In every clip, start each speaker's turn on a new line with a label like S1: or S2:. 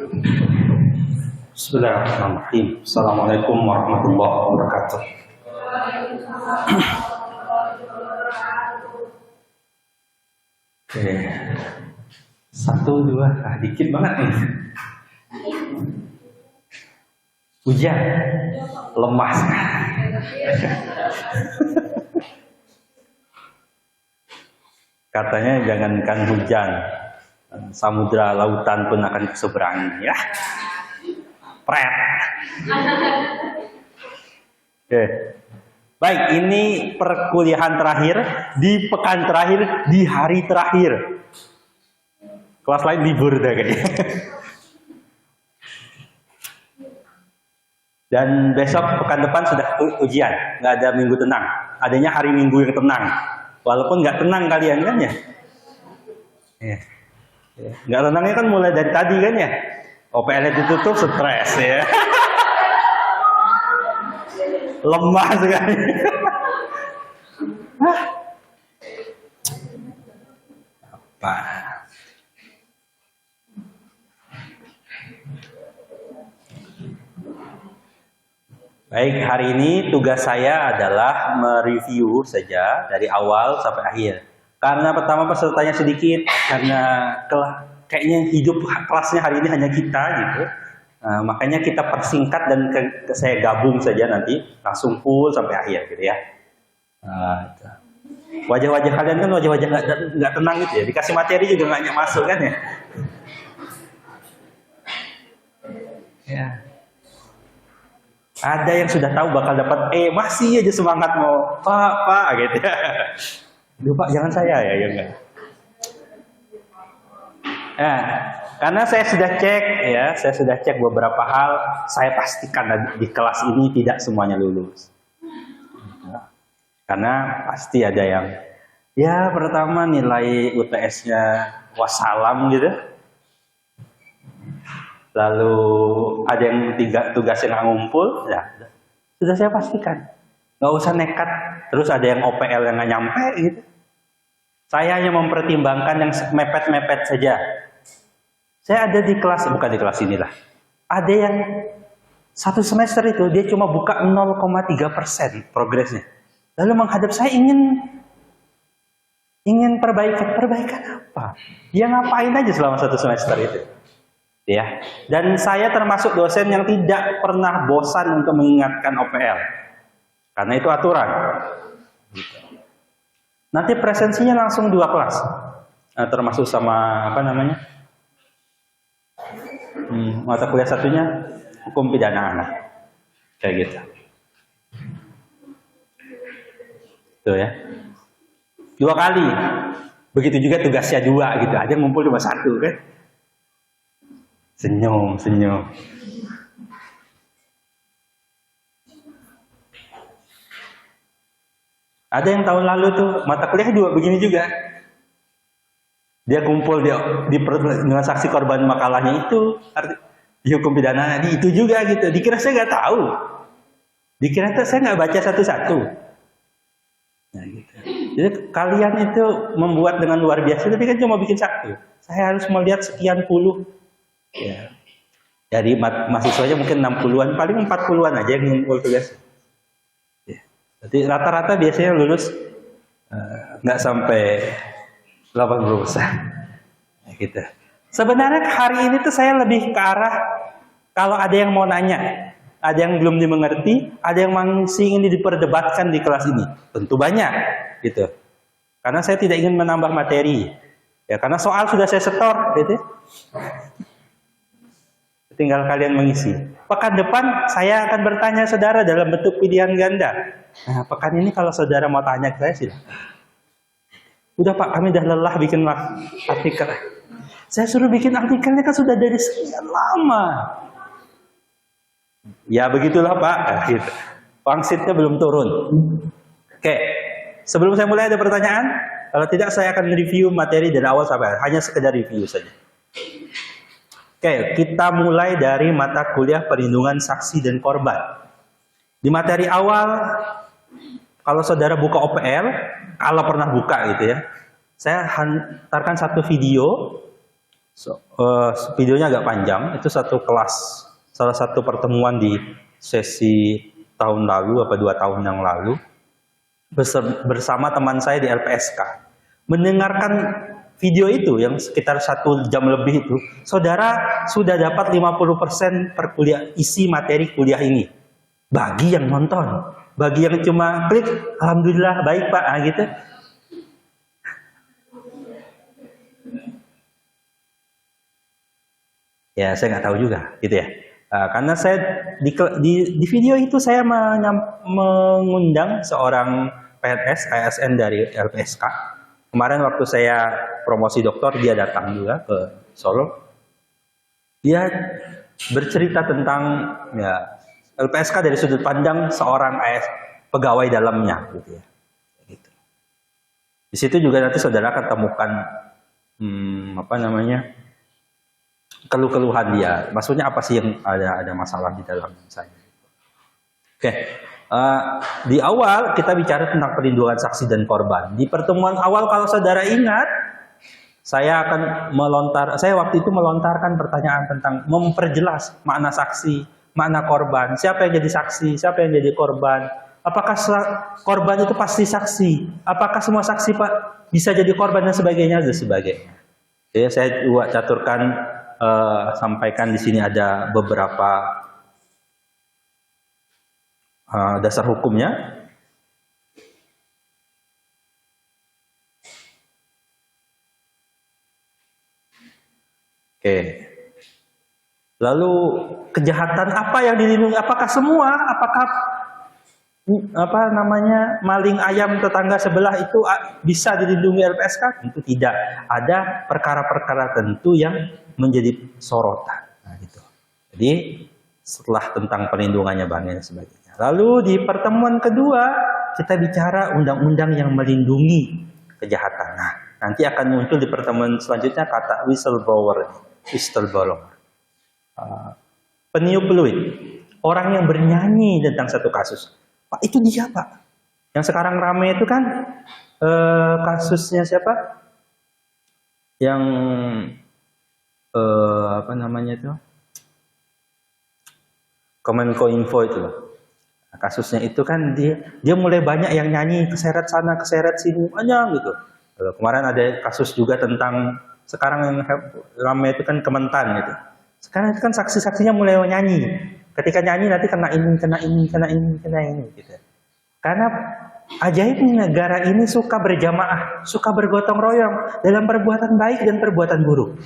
S1: Bismillahirrahmanirrahim. Assalamualaikum warahmatullahi wabarakatuh. Oke. 1, 2, dikit banget nih. Hujan, lemah sekali. Katanya jangankan hujan, samudra lautan pun akan keseberangan ya. Pret. Oke. Baik, ini perkuliahan terakhir di pekan terakhir di hari terakhir. Kelas lain libur deh kayaknya. Dan besok pekan depan sudah ujian, nggak ada minggu tenang. Adanya hari Minggu yang tenang. Walaupun nggak tenang kalian kan ya. Nggak tenangnya kan mulai dari tadi kan ya. OPL ditutup, stres ya. Lemah sekali. Apa? Baik, hari ini tugas saya adalah mereview saja dari awal sampai akhir. Karena pertama pesertanya sedikit, karena kayaknya hidup kelasnya hari ini hanya kita gitu. Makanya kita persingkat dan saya gabung saja nanti langsung full sampai akhir gitu ya. Wajah-wajah kalian kan wajah-wajah nggak tenang gitu ya. Dikasih materi juga nggak masuk kan ya. Ya. Ada yang sudah tahu bakal dapat masih aja semangat mau Pak gitu ya. Duh Pak, jangan saya ya enggak. Karena saya sudah cek beberapa hal, saya pastikan di kelas ini tidak semuanya lulus. Karena pasti ada yang pertama nilai UTS-nya wassalam gitu. Lalu ada yang tugasnya nggak ngumpul, sudah saya pastikan. Nggak usah nekat, terus ada yang OPL yang nggak nyampe gitu. Saya hanya mempertimbangkan yang mepet-mepet saja. Saya ada di kelas, bukan di kelas inilah. Ada yang satu semester itu dia cuma buka 0,3% progresnya. Lalu menghadap saya ingin perbaikan apa? Dia ngapain aja selama satu semester itu? Ya, dan saya termasuk dosen yang tidak pernah bosan untuk mengingatkan OPL, karena itu aturan. Nanti presensinya langsung 2 kelas, termasuk sama mata kuliah satunya hukum pidana anak, kayak gitu. Tuh ya, 2 kali. Begitu juga tugasnya 2 gitu, ada yang ngumpul cuma 1 kan. Senyum. Ada yang tahun lalu tuh mata kuliah 2 begini juga. Dia kumpul dengan saksi korban makalahnya itu, di hukum pidana itu juga gitu. Dikira saya nggak tahu. Dikira saya nggak baca satu-satu. Nah, gitu. Jadi kalian itu membuat dengan luar biasa, tapi kan cuma bikin 1. Saya harus melihat sekian puluh. Ya. Jadi mahasiswanya mungkin 60-an, paling 40-an aja yang ngumpul tugas. Ya. Jadi rata-rata biasanya lulus nggak sampai 80%. Ya, gitu. Sebenarnya hari ini tuh saya lebih ke arah kalau ada yang mau nanya, ada yang belum dimengerti, ada yang masih ingin diperdebatkan di kelas ini. Tentu banyak, gitu. Karena saya tidak ingin menambah materi. Ya, karena soal sudah saya setor, gitu. Tinggal kalian mengisi. Pekan depan saya akan bertanya saudara dalam bentuk pilihan ganda. Nah, pekan ini kalau saudara mau tanya ke saya silakan. Udah Pak, kami udah lelah bikin artikel. Saya suruh bikin artikelnya kan sudah dari sekian lama. Ya begitulah Pak. Gitu. Pangsitnya belum turun. Oke. Sebelum saya mulai ada pertanyaan? Kalau tidak saya akan review materi dari awal sampai akhir. Hanya sekedar review saja. Oke, kita mulai dari mata kuliah perlindungan saksi dan korban. Di materi awal, kalau saudara buka OPL, kalau pernah buka gitu ya, saya hantarkan satu video Videonya agak panjang. Itu satu kelas, salah satu pertemuan di sesi tahun lalu apa 2 tahun yang lalu bersama teman saya di LPSK. Mendengarkan video itu yang sekitar 1 jam lebih itu, saudara sudah dapat 50% per kuliah, isi materi kuliah ini. Bagi yang nonton, bagi yang cuma klik, alhamdulillah baik Pak, gitu. Ya saya nggak tahu juga, gitu ya. Karena saya di video itu saya mengundang seorang PNS ASN dari LPSK. Kemarin waktu saya promosi doktor, dia datang juga ke Solo. Dia bercerita tentang ya LPSK dari sudut pandang seorang pegawai dalamnya, gitu ya. Gitu. Di situ juga nanti saudara akan temukan keluh-keluhan dia. Maksudnya apa sih yang ada masalah di dalam saya. Oke. Di awal kita bicara tentang perlindungan saksi dan korban. Di pertemuan awal kalau saudara ingat, saya waktu itu melontarkan pertanyaan tentang memperjelas makna saksi, makna korban, siapa yang jadi saksi, siapa yang jadi korban, apakah korban itu pasti saksi, apakah semua saksi Pak bisa jadi korban dan sebagainya. Jadi saya juga sampaikan di sini ada beberapa dasar hukumnya. Oke. Lalu kejahatan apa yang dilindungi? Apakah semua? Apakah maling ayam tetangga sebelah itu bisa dilindungi LPSK? Tentu tidak. Ada perkara-perkara tentu yang menjadi sorotan. Nah, gitu. Jadi setelah tentang perlindungannya dan sebagainya. Lalu di pertemuan kedua kita bicara undang-undang yang melindungi kejahatan. Nah, nanti akan muncul di pertemuan selanjutnya kata whistleblower. Peniup peluit, orang yang bernyanyi tentang satu kasus. Pak, itu dia Pak. Yang sekarang ramai itu kan kasusnya siapa? Yang Kemenkominfo itu loh. Nah, kasusnya itu kan dia mulai banyak yang nyanyi keseret sana keseret sini banyak gitu. Kemarin ada kasus juga tentang sekarang yang ramai itu kan Kementan gitu. Sekarang itu kan saksi-saksinya mulai nyanyi. Ketika nyanyi nanti kena ini gitu. Karena ajaibnya negara ini suka berjamaah, suka bergotong royong dalam perbuatan baik dan perbuatan buruk.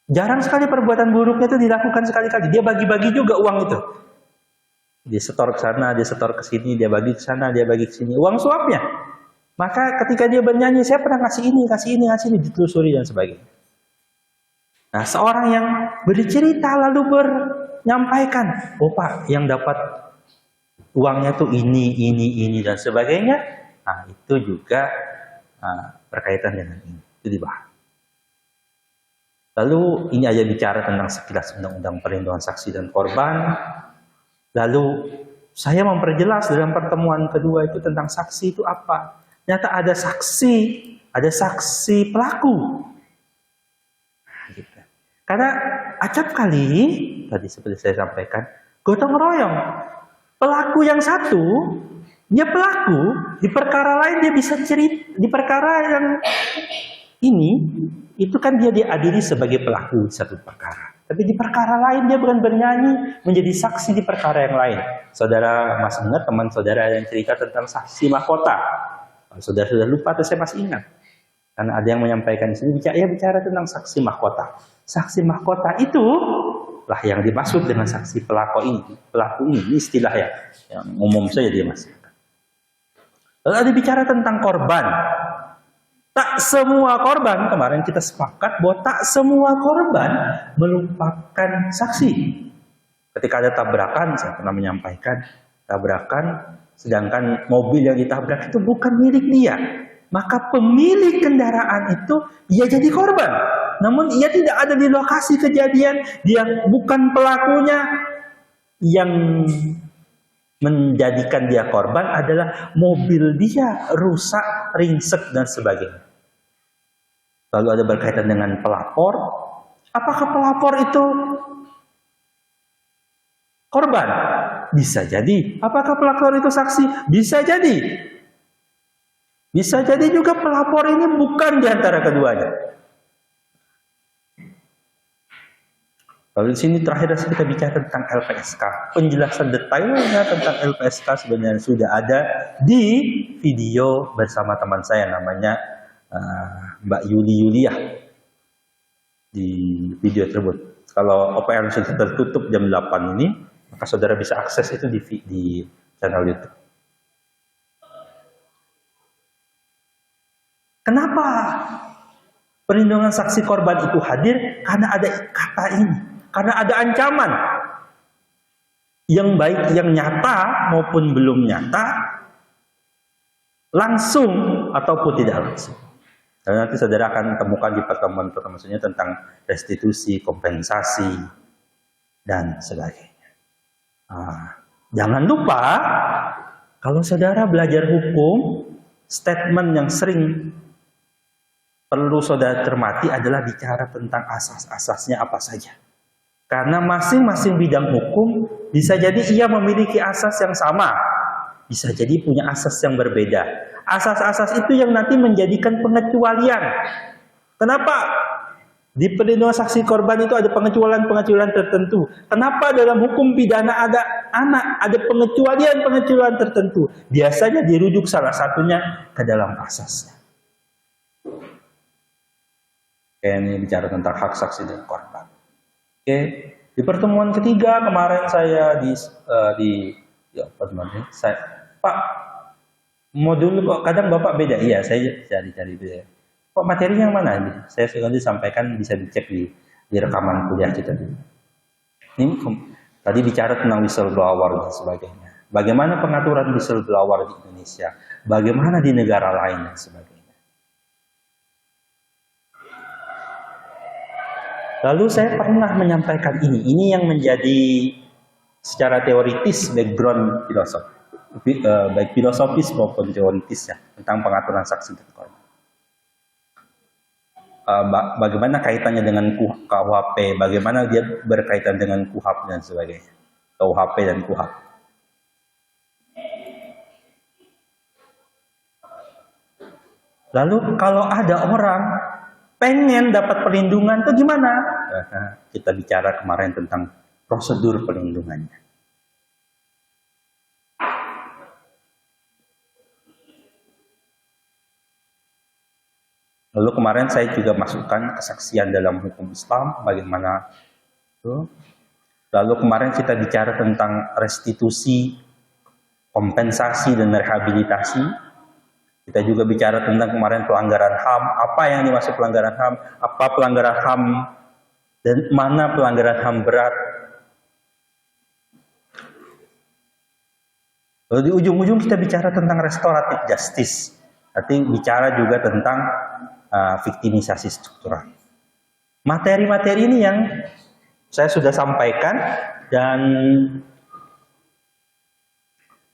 S1: Jarang sekali perbuatan buruknya itu dilakukan sekali-kali. Dia bagi-bagi juga uang itu. Dia setor ke sana, dia setor ke sini, dia bagi ke sana, dia bagi ke sini. Uang suapnya. Maka ketika dia bernyanyi, saya pernah kasih ini, ditelusuri dan sebagainya. Nah, seorang yang bercerita lalu menyampaikan, oh Pak, yang dapat uangnya tuh ini dan sebagainya. Nah, itu juga berkaitan dengan ini. Itu dibahas. Lalu ini aja bicara tentang sekilas undang-undang perlindungan saksi dan korban. Lalu saya memperjelas dalam pertemuan kedua itu tentang saksi itu apa. Ternyata ada saksi pelaku. Nah, gitu. Karena acap kali, tadi seperti saya sampaikan, gotong royong. Pelaku yang satu, dia pelaku, di perkara lain dia bisa cerita, di perkara yang ini, itu kan dia diadili sebagai pelaku di satu perkara. Tapi di perkara lain dia bukan bernyanyi menjadi saksi di perkara yang lain. Saudara masih ingat teman saudara yang cerita tentang saksi mahkota? Saudara sudah lupa atau saya masih ingat? Karena ada yang menyampaikan di sini bicara tentang saksi mahkota. Saksi mahkota itu lah yang dimaksud dengan saksi pelaku ini. Pelaku ini istilah yang umum saja dia masih. Lalu ada bicara tentang korban. Tak semua korban, kemarin kita sepakat bahwa tak semua korban melupakan saksi. Ketika ada tabrakan, saya pernah menyampaikan, tabrakan, sedangkan mobil yang ditabrak itu bukan milik dia. Maka pemilik kendaraan itu, ia jadi korban. Namun ia tidak ada di lokasi kejadian, dia bukan pelakunya. Yang menjadikan dia korban adalah mobil dia rusak, ringsek dan sebagainya. Lalu ada berkaitan dengan pelapor. Apakah pelapor itu korban? Bisa jadi. Apakah pelapor itu saksi? Bisa jadi. Bisa jadi juga pelapor ini bukan di antara keduanya. Lalu di sini terakhir kita bicara tentang LPSK. Penjelasan detailnya tentang LPSK sebenarnya sudah ada di video bersama teman saya namanya Mbak Yuli Yuliah di video tersebut. Kalau OPR sudah tertutup jam 8 ini, maka saudara bisa akses itu di channel YouTube. Kenapa perlindungan saksi korban itu hadir? Karena ada kata ini. Karena ada ancaman yang baik, yang nyata maupun belum nyata, langsung ataupun tidak langsung. Dan nanti saudara akan temukan di pertemuan-pertemuan selanjutnya tentang restitusi, kompensasi, dan sebagainya. Jangan lupa, kalau saudara belajar hukum, statement yang sering perlu saudara cermati adalah bicara tentang asas-asasnya apa saja. Karena masing-masing bidang hukum bisa jadi ia memiliki asas yang sama, bisa jadi punya asas yang berbeda. Asas-asas itu yang nanti menjadikan pengecualian. Kenapa di perlindungan saksi korban itu ada pengecualian-pengecualian tertentu? Kenapa dalam hukum pidana ada ada pengecualian-pengecualian tertentu? Biasanya dirujuk salah satunya ke dalam asasnya. Ini bicara tentang hak saksi dan korban. Oke, di pertemuan ketiga kemarin saya Pak, modul kok kadang Bapak beda. Iya, saya cari beda. Kok materinya yang mana ini? Saya sudah disampaikan, bisa dicek di rekaman kuliah kita dulu. Ini tadi bicara tentang whistleblower dan sebagainya. Bagaimana pengaturan whistleblower di Indonesia? Bagaimana di negara lain dan sebagainya. Lalu saya pernah menyampaikan ini yang menjadi secara teoritis background filosofi, baik filosofis maupun teoritis ya, tentang pengaturan saksi dan korban. Bagaimana kaitannya dengan KUHP, bagaimana dia berkaitan dengan KUHAP dan sebagainya, KUHP dan KUHAP. Lalu kalau ada orang pengen dapat perlindungan itu gimana? Kita bicara kemarin tentang prosedur perlindungannya. Lalu kemarin saya juga masukkan kesaksian dalam hukum Islam, bagaimana itu. Lalu kemarin kita bicara tentang restitusi, kompensasi, dan rehabilitasi. Kita juga bicara tentang kemarin pelanggaran HAM, apa yang dimaksud pelanggaran HAM, apa pelanggaran HAM, dan mana pelanggaran HAM berat. Lalu di ujung-ujung kita bicara tentang restoratif justice, artinya bicara juga tentang viktimisasi struktural. Materi-materi ini yang saya sudah sampaikan dan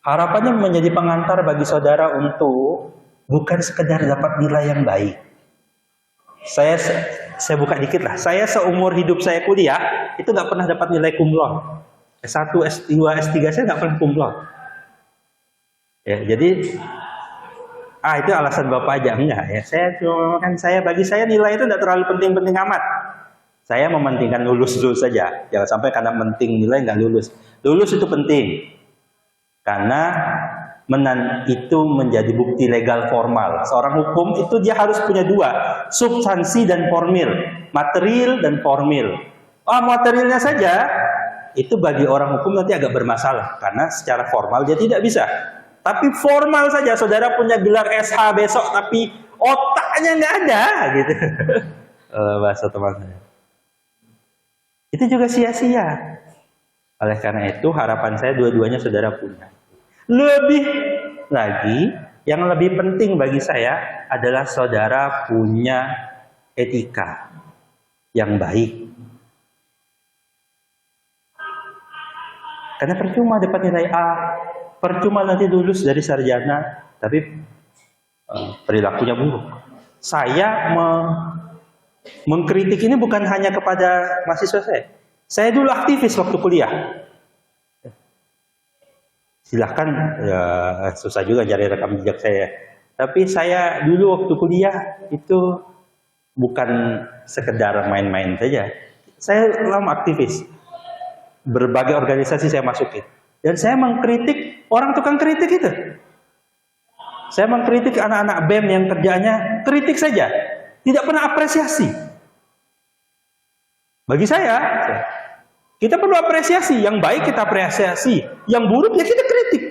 S1: harapannya menjadi pengantar bagi saudara untuk bukan sekedar dapat nilai yang baik. Saya buka dikit lah. Saya seumur hidup saya kuliah itu nggak pernah dapat nilai cum laude. S1, S2, S3 saya nggak pernah cum laude. Ya, jadi itu alasan Bapak aja enggak ya. Bagi saya nilai itu tidak terlalu penting-penting amat. Saya mementingkan lulus dulu saja. Jangan sampai karena penting nilai nggak lulus. Lulus itu penting. Karena itu menjadi bukti legal formal. Seorang hukum itu dia harus punya dua, substansi dan formil, material dan formil. Materialnya saja itu bagi orang hukum nanti agak bermasalah karena secara formal dia tidak bisa. Tapi formal saja, saudara punya gelar SH besok tapi otaknya nggak ada, gitu. Bahasa teman saya. Itu juga sia-sia. Oleh karena itu harapan saya dua-duanya saudara punya. Lebih lagi, yang lebih penting bagi saya adalah saudara punya etika yang baik. Karena percuma dapat nilai A, percuma nanti lulus dari sarjana, tapi perilakunya buruk. Saya Mengkritik ini bukan hanya kepada mahasiswa saya. Saya dulu aktivis waktu kuliah. Silahkan, ya, susah juga cari rekam jejak saya. Tapi saya dulu waktu kuliah itu bukan sekedar main-main saja. Saya lama aktivis. Berbagai organisasi saya masukin. Dan saya mengkritik orang tukang kritik itu. Saya mengkritik anak-anak BEM yang kerjanya kritik saja. Tidak pernah apresiasi. Bagi saya, kita perlu apresiasi. Yang baik kita apresiasi. Yang buruk ya kita kritik.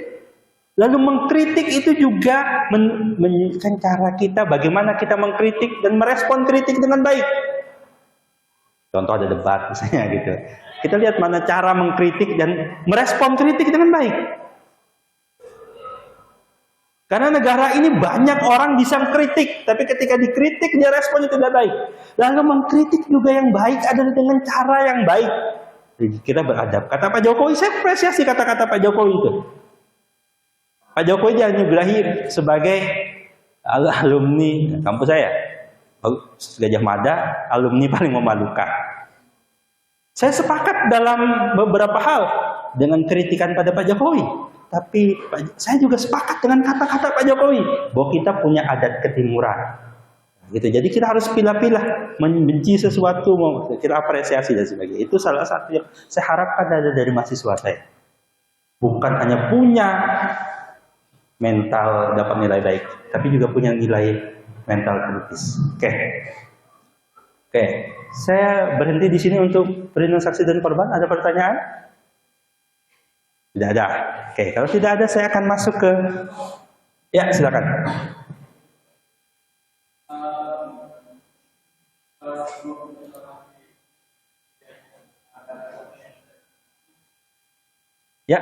S1: Lalu mengkritik itu juga menunjukkan cara kita bagaimana kita mengkritik dan merespon kritik dengan baik. Contoh ada debat misalnya gitu. Kita lihat mana cara mengkritik dan merespon kritik dengan baik. Karena negara ini banyak orang bisa kritik, tapi ketika dikritik dia respon tidak baik. Lalu mengkritik juga yang baik adalah dengan cara yang baik. Jadi kita beradab. Kata Pak Jokowi, saya apresiasi kata-kata Pak Jokowi itu. Pak Jokowi dianugerahi sebagai alumni kampus saya, Gajah Mada, alumni paling memalukan. Saya sepakat dalam beberapa hal dengan kritikan pada Pak Jokowi. Tapi saya juga sepakat dengan kata-kata Pak Jokowi bahwa kita punya adat ketimuran. Gitu. Jadi kita harus pilah-pilah, membenci sesuatu, kita apresiasi dan sebagainya. Itu salah satu yang saya harapkan ada dari mahasiswa saya. Bukan hanya punya mental dapat nilai baik, tapi juga punya nilai mental kritis. Oke. Saya berhenti di sini untuk perlindungan saksi dan korban. Ada pertanyaan? Tidak ada. Oke, kalau tidak ada saya akan masuk ke... Ya, silakan. Ya.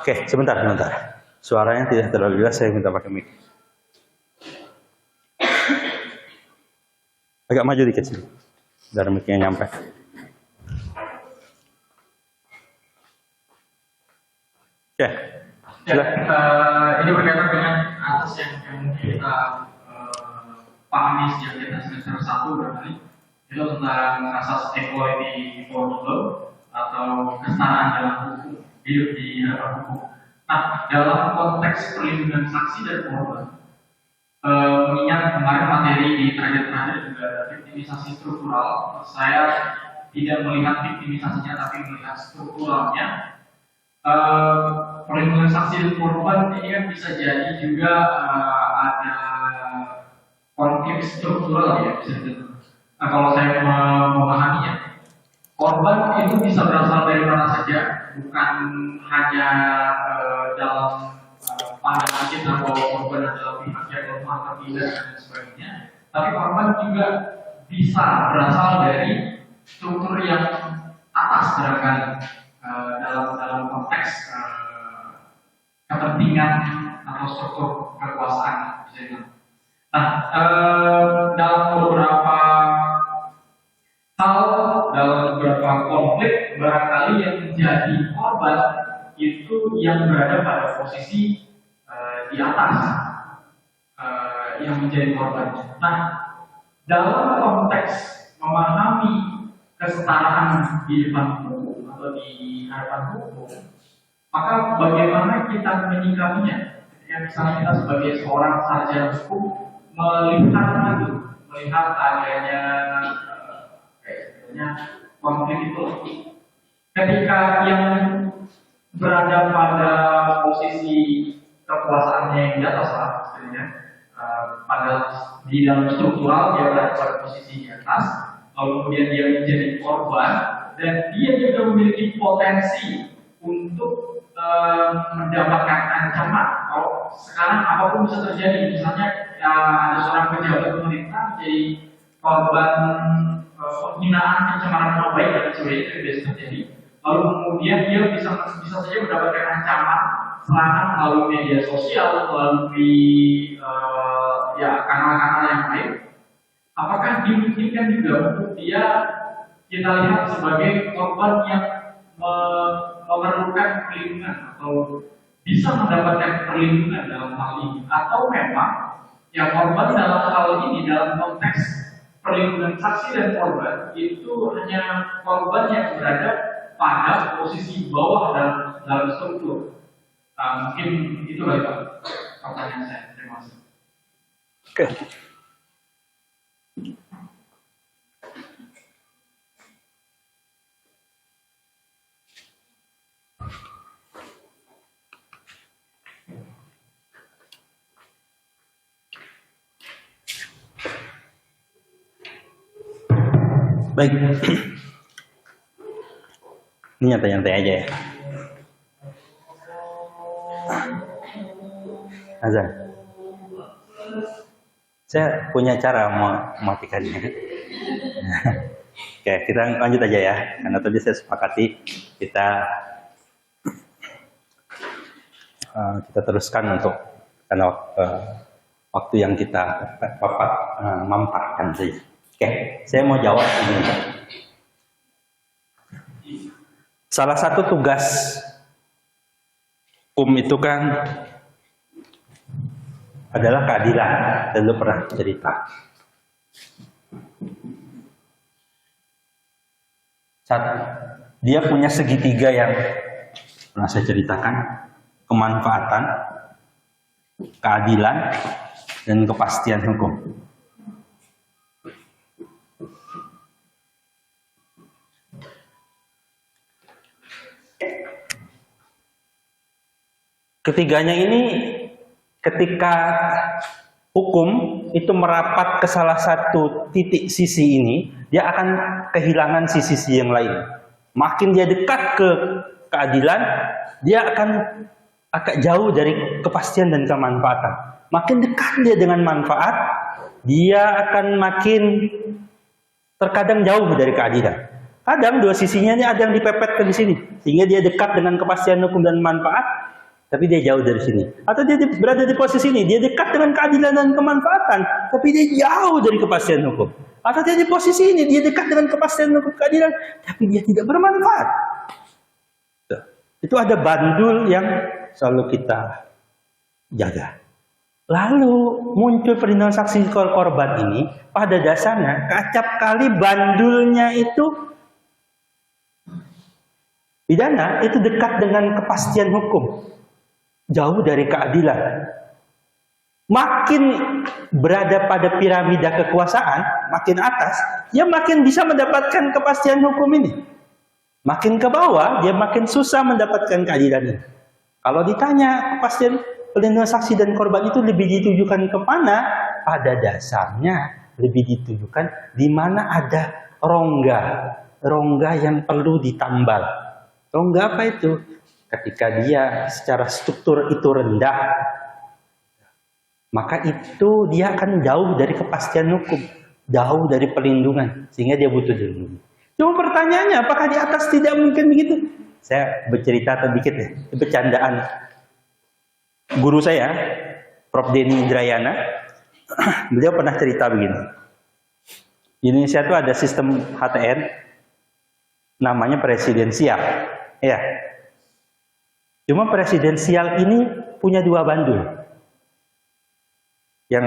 S1: Oke, sebentar. Suaranya tidak terlalu jelas, saya minta pakai mic. Agak maju dikit sih, biar mic-nya nyampe. Oke,
S2: ini berkaitan dengan atas yang mungkin kita pahami sejak kita semester 1 berarti itu tentang asas equality for law atau kesetaraan dalam hukum, hidup di hadapan hukum. Nah, dalam konteks perlindungan saksi dan korban, mengingat kemarin materi di terakhir juga victimisasi struktural, saya tidak melihat victimisasinya tapi melihat strukturalnya. Perlindungan saksi dan korban ini kan bisa jadi juga ada konflik struktural ya, bisa jadi. Nah, kalau saya memahaminya, korban itu bisa berasal dari mana saja, bukan hanya dalam pandangan kita bahwa korban adalah pihak yang lemah, tertindas dan sebagainya, tapi korban juga bisa berasal dari struktur yang atas barangkali dalam konteks kepentingan atau struktur kekuasaan. Nah, dalam beberapa hal, dalam beberapa konflik, barangkali yang menjadi korban itu yang berada pada posisi di atas, yang menjadi korban. Nah, dalam konteks memahami kesetaraan di depan hukum atau di hadapan hukum, maka bagaimana kita menyikapinya? Ketika misalnya kita sebagai seorang sarjana hukum melihat adanya konflik itu, ketika yang berada pada posisi kekuasaannya yang di atas lah, pada di dalam struktural dia berada pada posisi di atas, lalu kemudian dia menjadi korban dan dia juga memiliki potensi untuk mendapatkan ancaman. Kalau sekarang apapun bisa terjadi, misalnya ada seorang pejabat pemerintah menjadi korban penghinaan, pencemaran nama baik dan sebagainya, itu biasa terjadi. Lalu kemudian dia bisa saja mendapatkan ancaman, serangan melalui media sosial, melalui kanal-kanal yang lain. apakah dimungkinkan juga untuk dia kita lihat sebagai korban yang memerlukan perlindungan atau bisa mendapatkan perlindungan dalam hal ini, atau memang yang korban dalam hal ini dalam konteks perlindungan saksi dan korban itu hanya korban yang berada pada posisi bawah dalam struktur. Mungkin itu kali Pak pertanyaan saya. Terima kasih.
S1: Oke. Baik. Ini nyantai-nyantai aja ya. Azan. Saya punya cara mematikannya. Oke, kita lanjut aja ya. Karena tadi saya sepakati kita teruskan untuk karena waktu yang kita manfaatkan saja. Oke, saya mau jawab ini. Salah satu tugas hukum itu kan adalah keadilan. Dan lu pernah cerita. Satu, dia punya segitiga yang pernah saya ceritakan, kemanfaatan, keadilan, dan kepastian hukum. Ketiganya ini ketika hukum itu merapat ke salah satu titik sisi ini, dia akan kehilangan sisi-sisi yang lain. Makin dia dekat ke keadilan, dia akan agak jauh dari kepastian dan kemanfaatan. Makin dekat dia dengan manfaat, dia akan makin terkadang jauh dari keadilan. Kadang dua sisinya ini ada yang dipepetkan di sini, sehingga dia dekat dengan kepastian hukum dan manfaat, tapi dia jauh dari sini. Atau dia berada di posisi ini, dia dekat dengan keadilan dan kemanfaatan, tapi dia jauh dari kepastian hukum. Atau dia di posisi ini, dia dekat dengan kepastian hukum keadilan, tapi dia tidak bermanfaat. Itu ada bandul yang selalu kita jaga. Lalu muncul perlindungan saksi korban ini, pada dasarnya acap kali bandulnya itu pidana itu dekat dengan kepastian hukum, jauh dari keadilan. Makin berada pada piramida kekuasaan, makin atas, dia makin bisa mendapatkan kepastian hukum ini. Makin ke bawah, dia makin susah mendapatkan keadilan ini. Kalau ditanya kepastian perlindungan saksi dan korban itu lebih ditujukan kemana? Pada dasarnya lebih ditujukan di mana ada rongga yang perlu ditambal. Rongga apa itu? Ketika dia secara struktur itu rendah, maka itu dia akan jauh dari kepastian hukum, jauh dari perlindungan, sehingga dia butuh dilindungi. Cuma pertanyaannya, apakah di atas tidak mungkin begitu? Saya bercerita sedikit ya, bercandaan. Guru saya, Prof. Denny Indrayana, beliau pernah cerita begini. Di Indonesia itu ada sistem HTN, namanya presidensial. Ya. Cuma presidensial ini punya dua bandul. Yang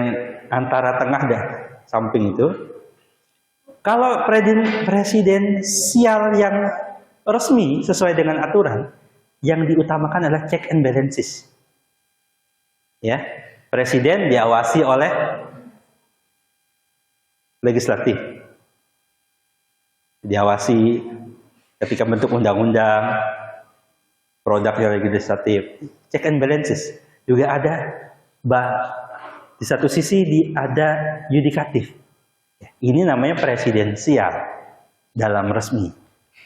S1: antara tengah dan samping itu. Kalau presidensial yang resmi sesuai dengan aturan, yang diutamakan adalah check and balances. Ya, presiden diawasi oleh legislatif. Diawasi ketika bentuk undang-undang, produknya legislatif. Check and balances juga ada. Di satu sisi ada yudikatif. Ini namanya presidensial dalam resmi.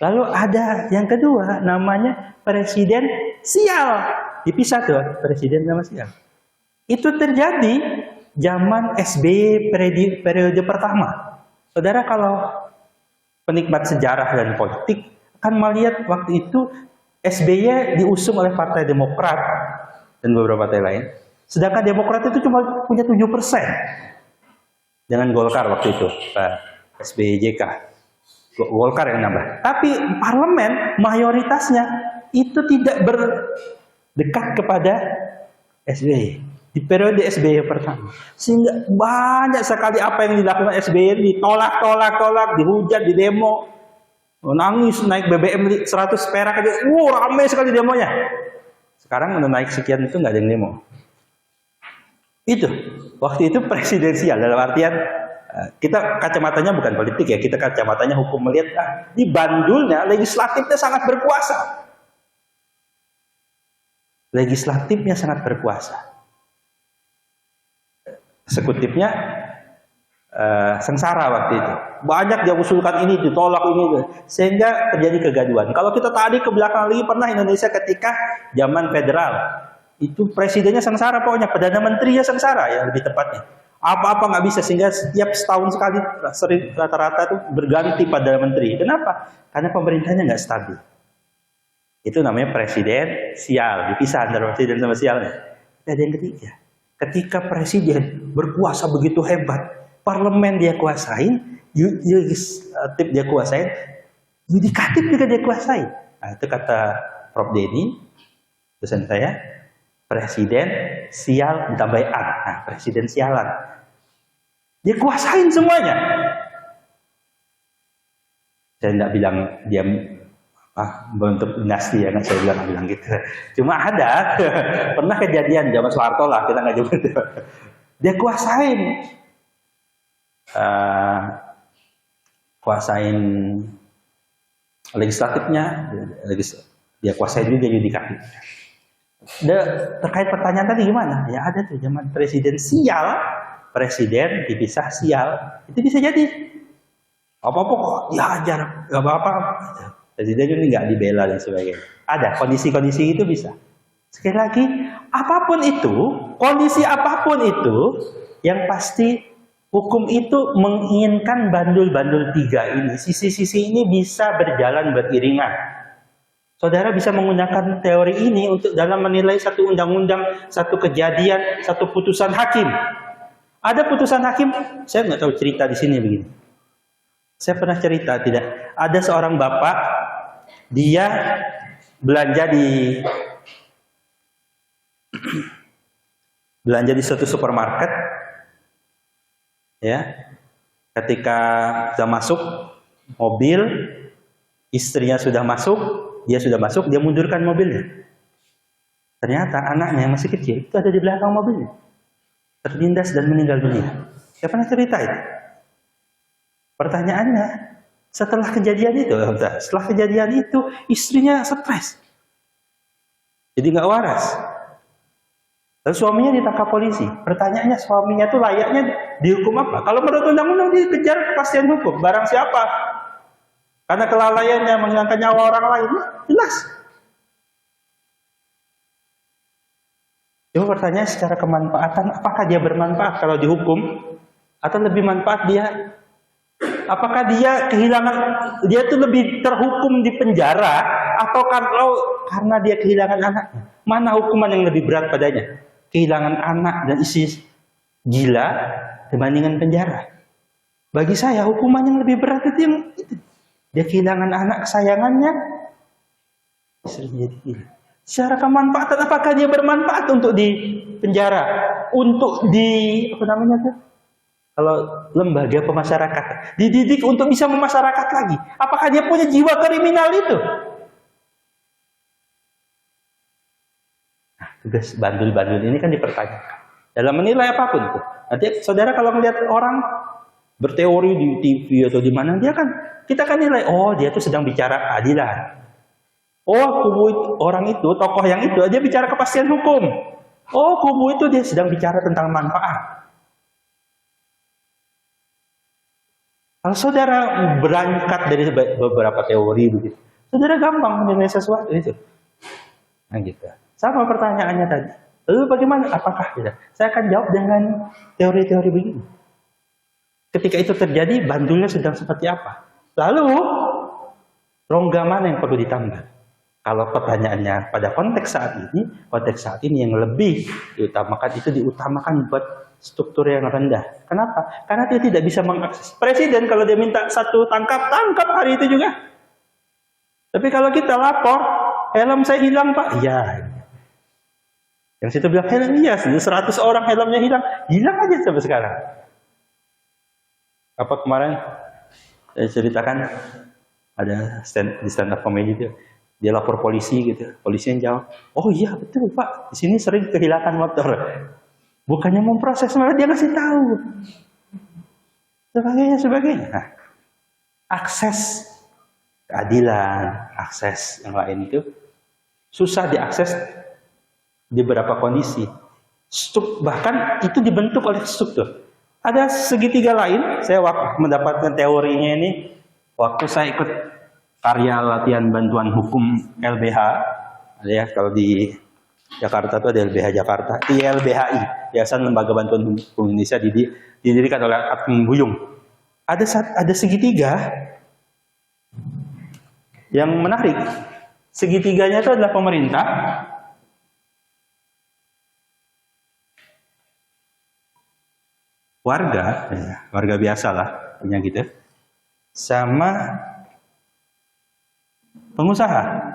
S1: Lalu ada yang kedua namanya presidensial. Dipisah tuh presiden sama sial. Itu terjadi zaman SBY periode pertama. Saudara kalau penikmat sejarah dan politik akan melihat waktu itu SBY diusung oleh Partai Demokrat dan beberapa partai lain. Sedangkan Demokrat itu cuma punya 7%. dengan Golkar waktu itu, Pak SBY JK. Golkar yang nambah. Tapi parlemen mayoritasnya itu tidak berdekat kepada SBY. Di periode SBY pertama. Sehingga banyak sekali apa yang dilakukan SBY ditolak, dihujat, di demo. Nangis naik BBM 100 perak aja. Ramai sekali demonya. Sekarang udah naik sekian itu nggak ada yang demo. Itu. Waktu itu presidensial dalam artian kita kacamatanya bukan politik ya, kita kacamatanya hukum melihat di bandulnya legislatifnya sangat berkuasa. Legislatifnya sangat berkuasa. Eksekutifnya sengsara waktu itu. Banyak dia usulkan ini, ditolak ini, sehingga terjadi kegaduhan. Kalau kita tadi ke belakang lagi pernah Indonesia ketika zaman federal, itu presidennya sengsara pokoknya, perdana menterinya sengsara ya lebih tepatnya. Apa-apa nggak bisa sehingga setiap setahun sekali rata-rata itu berganti perdana menteri. Kenapa? Karena pemerintahnya nggak stabil. Itu namanya presiden sial, dipisah antara presiden sama sialnya. Ada yang ketiga. Ketika presiden berkuasa begitu hebat, parlemen dia kuasain, legislatif dia kuasain, yudikatif juga dia kuasain. Nah, itu kata Prof. Denny, dosen saya, presiden sial ditambah an. Nah, presiden sialan. Dia kuasain semuanya. Saya tidak bilang dia bentuk dinasti ya, nggak saya bilang gitu. Cuma ada pernah kejadian zaman Soeharto lah, kita nggak jemput. Dia kuasain legislatifnya, dia kuasain juga yudikatifnya. Terkait pertanyaan tadi gimana? Ya ada tuh zaman presiden sial, presiden dipisah sial, itu bisa jadi apa-apa kok dihajar, nggak apa-apa. Presiden ini nggak dibela dan sebagainya. Ada kondisi-kondisi itu bisa. Sekali lagi, apapun itu, kondisi apapun itu, yang pasti hukum itu menginginkan bandul-bandul tiga ini, sisi-sisi ini bisa berjalan beriringan. Saudara bisa menggunakan teori ini untuk dalam menilai satu undang-undang, satu kejadian, satu putusan hakim. Ada putusan hakim, saya nggak tahu cerita di sini begini. Saya pernah cerita tidak? Ada seorang bapak, dia belanja di suatu supermarket, ya. Ketika sudah masuk mobil, istrinya sudah masuk, dia mundurkan mobilnya. Ternyata anaknya yang masih kecil itu ada di belakang mobilnya, terlindas dan meninggal dunia. Saya pernah cerita itu. Pertanyaannya, setelah kejadian itu, istrinya stres. Jadi nggak waras. Lalu suaminya ditangkap polisi. Pertanyaannya, suaminya itu layaknya dihukum apa? Kalau menurut undang-undang dikejar kepastian hukum. Barang siapa? Karena kelalaiannya menghilangkan nyawa orang lain, jelas. Coba pertanyaan secara kemanfaatan, apakah dia bermanfaat kalau dihukum? Atau lebih manfaat dia? Apakah dia itu lebih terhukum di penjara atau karena dia kehilangan anaknya? Mana hukuman yang lebih berat padanya? Kehilangan anak dan istri gila dibandingkan penjara. Bagi saya hukuman yang lebih berat itu yang itu. Dia kehilangan anak kesayangannya, istrinya gila. Secara kemanfaatan, apakah dia bermanfaat untuk di penjara? Untuk kalau lembaga pemasyarakatan, dididik untuk bisa memasyarakat lagi. Apakah dia punya jiwa kriminal itu? Nah, tugas bandul-bandul ini kan dipertanyakan. Dalam menilai apapun itu. Nanti saudara kalau melihat orang berteori di TV atau di mana, kita kan nilai, oh dia tuh sedang bicara keadilan. Oh kubu orang itu, tokoh yang itu, dia bicara kepastian hukum. Oh kubu itu dia sedang bicara tentang manfaat. Kalau saudara berangkat dari beberapa teori begitu, saudara gampang menilai sesuatu itu. Nah gitu. Sama pertanyaannya tadi. Lalu bagaimana? Apakah tidak? Saya akan jawab dengan teori-teori begini. Ketika itu terjadi, bandulnya sedang seperti apa? Lalu rongga mana yang perlu ditambah? Kalau pertanyaannya pada konteks saat ini yang lebih diutamakan itu diutamakan buat struktur yang rendah. Kenapa? Karena dia tidak bisa mengakses. Presiden kalau dia minta satu tangkap hari itu juga. Tapi kalau kita lapor, helm saya hilang Pak. Iya. Yang situ bilang helm iya, 100 orang helmnya hilang aja sampai sekarang. Apa kemarin saya ceritakan ada di stand up comedy itu. Dia lapor polisi gitu, polisi yang jawab, oh iya betul Pak, di sini sering kehilangan motor. Bukannya memproses, malah dia ngasih tahu. Sebagainya. Nah, akses keadilan, akses yang lain itu susah diakses di beberapa kondisi. Bahkan itu dibentuk oleh struktur. Ada segitiga lain, saya mendapatkan teorinya ini waktu saya ikut karya latihan bantuan hukum LBH, ya kalau di Jakarta itu ada LBH Jakarta, ILBHI, Yayasan Lembaga Bantuan Hukum Indonesia didirikan oleh Agung Buyung. Ada segitiga yang menarik. Segitiganya itu adalah pemerintah, warga biasa lah, punya gitu, sama pengusaha.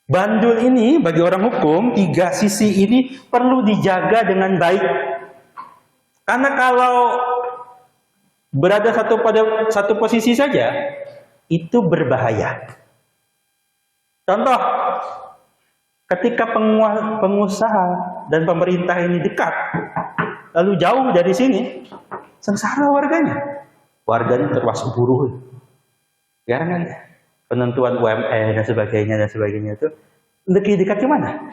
S1: Bandul ini bagi orang hukum, tiga sisi ini perlu dijaga dengan baik. Karena kalau berada pada satu posisi saja, itu berbahaya. Contoh, ketika pengusaha dan pemerintah ini dekat, lalu jauh dari sini, sengsara warganya. Warganya termasuk buruh. Karena penentuan UMR dan sebagainya itu lebih dekat ke mana?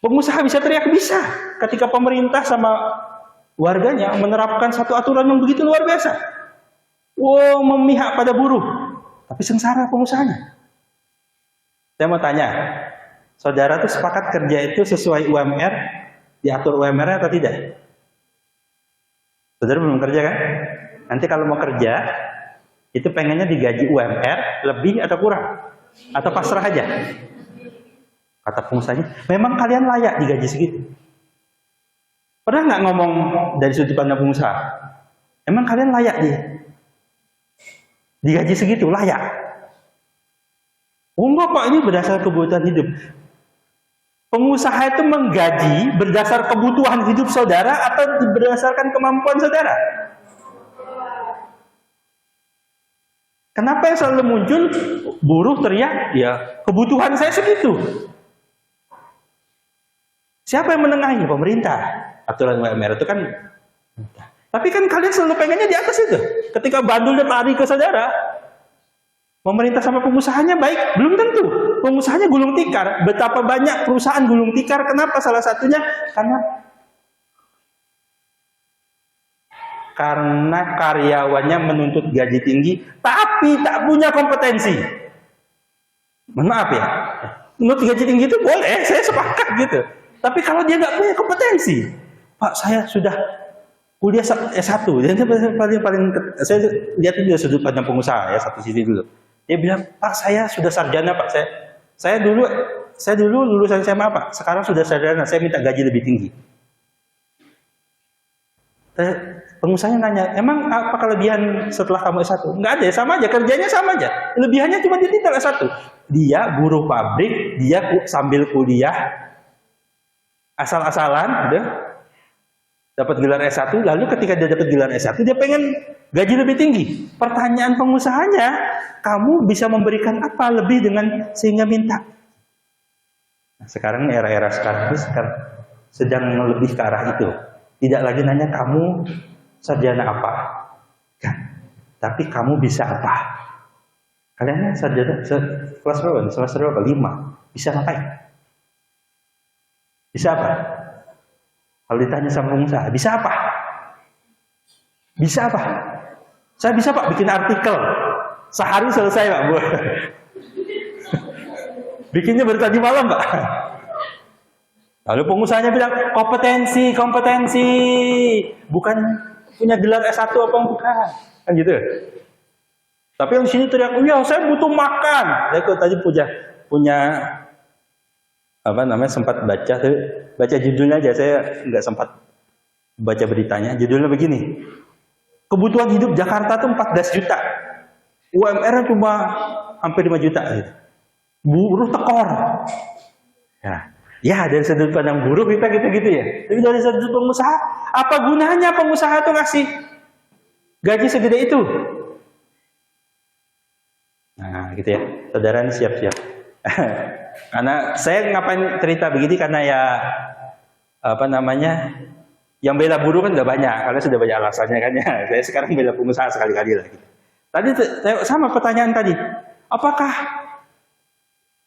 S1: Pengusaha bisa teriak, bisa ketika pemerintah sama warganya menerapkan satu aturan yang begitu luar biasa. Wow, memihak pada buruh, tapi sengsara pengusahanya. Saya mau tanya, saudara tuh sepakat kerja itu sesuai UMR, diatur UMR atau tidak? Saudara belum kerja kan? Nanti kalau mau kerja, itu pengennya digaji UMR lebih atau kurang? Atau pasrah aja? Kata pengusahanya, memang kalian layak digaji segitu. Pernah nggak ngomong dari sudut pandang pengusaha? Emang kalian layak digaji segitu? Layak? Oh enggak Pak, ini berdasar kebutuhan hidup. Pengusaha itu menggaji berdasar kebutuhan hidup saudara atau berdasarkan kemampuan saudara? Kenapa yang selalu muncul buruh teriak, ya kebutuhan saya segitu. Siapa yang menengahi? Pemerintah. Aturan UMR itu kan. Tapi kan kalian selalu pengennya di atas itu. Ketika bandulnya lari ke saudara, pemerintah sama pengusahanya baik, belum tentu. Pengusahanya gulung tikar. Betapa banyak perusahaan gulung tikar. Kenapa? Salah satunya karena karyawannya menuntut gaji tinggi, tapi tak punya kompetensi. Mohon maaf ya, menuntut gaji tinggi itu boleh, saya sepakat gitu. Tapi kalau dia nggak punya kompetensi, Pak saya sudah kuliah S1, jadi saya lihat itu sudut pandang pengusaha ya, satu sisi dulu. Dia bilang, Pak saya sudah sarjana Pak, saya dulu lulusan SMA Pak, sekarang sudah sarjana, saya minta gaji lebih tinggi. Pengusahanya nanya, emang apa kelebihan setelah kamu S1? Nggak ada, sama aja, kerjanya sama aja. Lebihannya cuma di titel S1. Dia buruh pabrik, dia sambil kuliah, asal-asalan, udah dapat gelar S1, lalu ketika dia dapat gelar S1, dia pengen gaji lebih tinggi. Pertanyaan pengusahanya, kamu bisa memberikan apa lebih dengan sehingga minta? Nah, sekarang era-era sekarang itu sedang lebih ke arah itu. Tidak lagi nanya kamu sarjana apa, kan? Tapi kamu bisa apa? Kalian sarjana kelas berapa? Semester berapa? 5. Bisa ngapain? Bisa apa? Kalau ditanya sama pengusaha, bisa apa? Bisa apa? Saya bisa Pak bikin artikel. Sehari selesai Pak. Bikinnya baru tadi malam Pak. Lalu pengusahanya bilang, kompetensi. Bukan punya gelar S1 apa bukan. Kan gitu. Tapi yang di sini teriak, ya saya butuh makan. Saya tadi punya apa namanya, sempat baca judulnya aja, saya nggak sempat baca beritanya. Judulnya begini, kebutuhan hidup Jakarta tuh 14 juta, UMR cuma hampir 5 juta gitu. Buruh tekor. Ya dari sudut pandang buruh kita gitu-gitu ya. Tapi dari sudut pengusaha, apa gunanya pengusaha tuh ngasih gaji segede itu? Nah gitu ya, saudara ini siap-siap. Karena saya ngapain cerita begini, karena ya apa namanya, yang bela buruh kan udah banyak, karena sudah banyak alasannya kan ya. Saya sekarang bela pengusaha sekali-kali lagi. Tadi sama pertanyaan tadi, apakah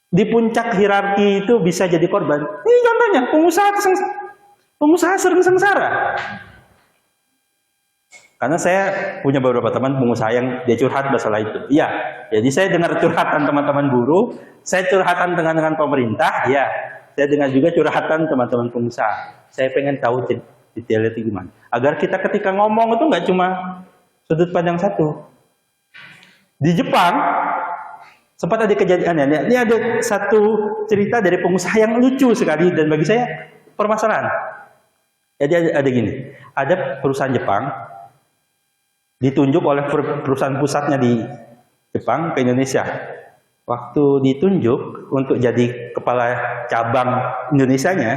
S1: di puncak hierarki itu bisa jadi korban? Ini contohnya, pengusaha sering sengsara. Karena saya punya beberapa teman pengusaha yang dia curhat masalah itu. Iya, jadi saya dengar curhatan teman-teman buruh, saya curhatan dengan pemerintah, ya. Saya dengar juga curhatan teman-teman pengusaha. Saya pengen tahu detailnya itu gimana. Agar kita ketika ngomong itu nggak cuma sudut pandang satu. Di Jepang, sempat ada kejadian, ini ada satu cerita dari pengusaha yang lucu sekali dan bagi saya permasalahan. Jadi ada gini, ada perusahaan Jepang ditunjuk oleh perusahaan pusatnya di Jepang ke Indonesia. Waktu ditunjuk untuk jadi kepala cabang Indonesianya,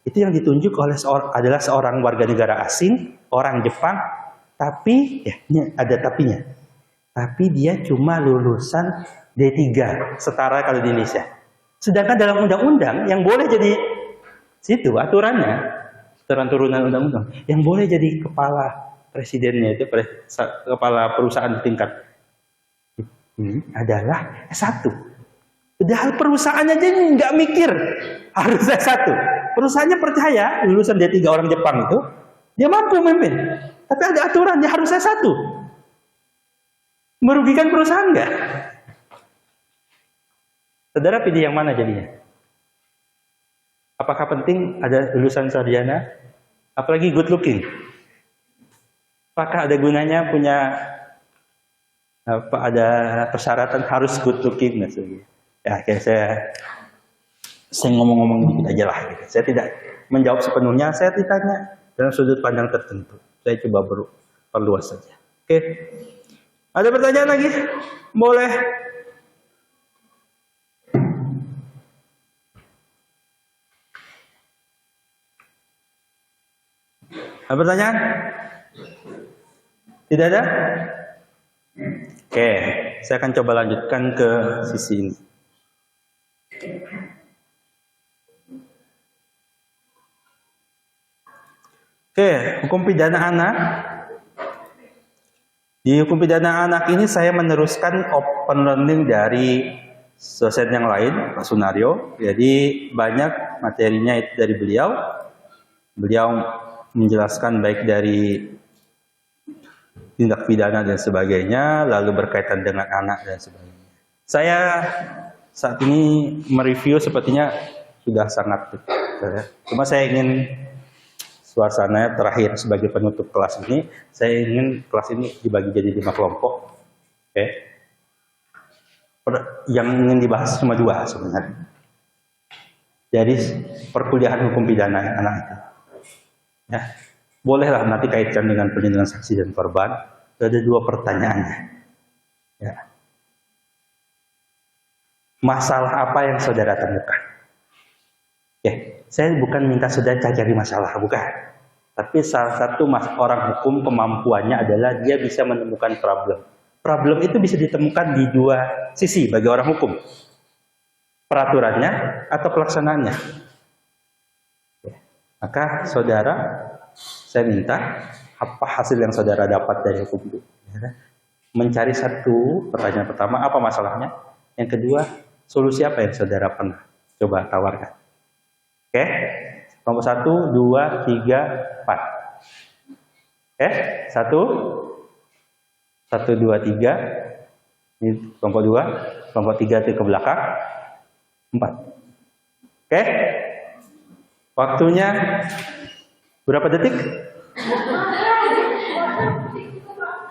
S1: itu yang ditunjuk adalah seorang warga negara asing, orang Jepang, tapi ya ini ada tapinya. Tapi dia cuma lulusan D3, setara kalau di Indonesia. Sedangkan dalam undang-undang yang boleh jadi situ aturannya, aturan turunan undang-undang, yang boleh jadi kepala presidennya itu kepala perusahaan di tingkat ini adalah S1. Padahal perusahaannya aja nggak mikir harus S1. Perusahaannya percaya lulusan D3 orang Jepang itu dia mampu memimpin. Tapi ada aturan dia harus S1. Merugikan perusahaan nggak? Saudara pilih yang mana jadinya? Apakah penting ada lulusan sarjana? Apalagi good looking? Apakah ada gunanya punya ada persyaratan harus good looking dan sebagainya? Ya, kayak saya ngomong-ngomong dikit aja lah. Gitu. Saya tidak menjawab sepenuhnya. Saya ditanya dalam sudut pandang tertentu. Saya coba perluas saja. Oke, ada pertanyaan lagi? Boleh. Ada pertanyaan? Tidak ada? Oke, saya akan coba lanjutkan ke sisi ini. Oke, hukum pidana anak. Di hukum pidana anak ini saya meneruskan open learning dari dosen yang lain, Pak Sunario. Jadi banyak materinya itu dari beliau. Beliau menjelaskan baik dari tindak pidana dan sebagainya, lalu berkaitan dengan anak dan sebagainya. Saya saat ini mereview sepertinya sudah sangat ya. Cuma saya ingin suasana terakhir sebagai penutup kelas ini, saya ingin kelas ini dibagi jadi 5 kelompok. Oke. Yang ingin dibahas cuma 2 sebenarnya. Jadi perkuliahan hukum pidana anak itu. Ya. Bolehlah nanti kaitkan dengan perlindungan saksi dan korban. Ada 2 pertanyaannya. Ya. Masalah apa yang saudara temukan? Ya, saya bukan minta saudara cari masalah, bukan. Tapi salah satu orang hukum kemampuannya adalah dia bisa menemukan problem. Problem itu bisa ditemukan di 2 sisi bagi orang hukum. Peraturannya atau pelaksanaannya. Ya. Maka saudara, saya minta apa hasil yang saudara dapat dari hukum itu. Mencari satu pertanyaan pertama, apa masalahnya? Yang kedua, solusi apa yang saudara pernah coba tawarkan? Oke? Kelompok 1, 2, 3, 4. Oke? 1, 2, 3. Ini kelompok 2. Kelompok 3 itu ke belakang. 4. Oke? Waktunya berapa detik?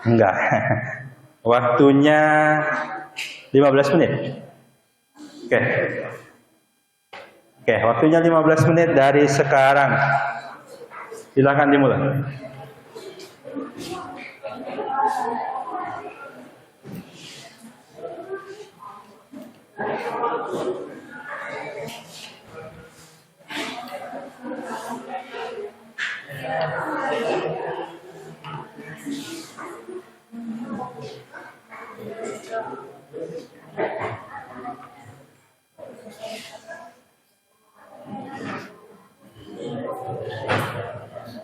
S1: Enggak. Waktunya 15 menit. Oke. Oke, waktunya 15 menit dari sekarang. Silakan dimulai.